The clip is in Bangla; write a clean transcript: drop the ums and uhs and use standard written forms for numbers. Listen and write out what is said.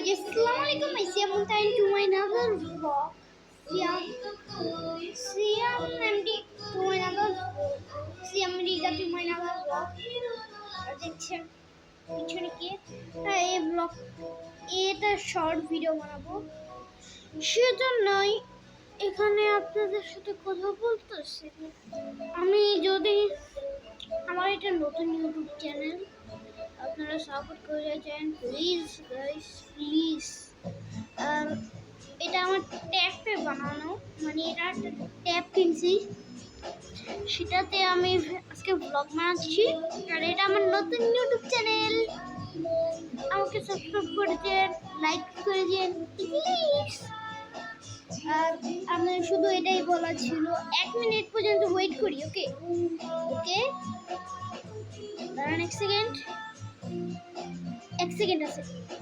Assalamualaikum, I see you time to my another vlog. Siam MD to my another Siam Riga to my another vlog. দেখছেন পিছনে কি এই ব্লগ এটা শর্ট ভিডিও বানাবো সেজন্যই এখানে আপনাদের সাথে কথা বলতেছি। আমি যদি আমার এটা নতুন ইউটিউব চ্যানেল, আপনারা সাপোর্ট করে যান প্লিজ গাইস, প্লিজ। আর এটা আমার ট্যাপে বানানো, মানে এটা একটা ট্যাপ কিনছি, সেটাতে আমি আজকে ব্লগ বানাচ্ছি। আর এটা আমার নতুন ইউটিউব চ্যানেল, আমাকে সাবস্ক্রাইব করে দেন, লাইক করে দেন প্লিজ। আর আমি শুধু এটাই বলা ছিল, 1 মিনিট পর্যন্ত ওয়েট করি। ওকে ওকে, দাঁড়ান 1 সেকেন্ড আছে।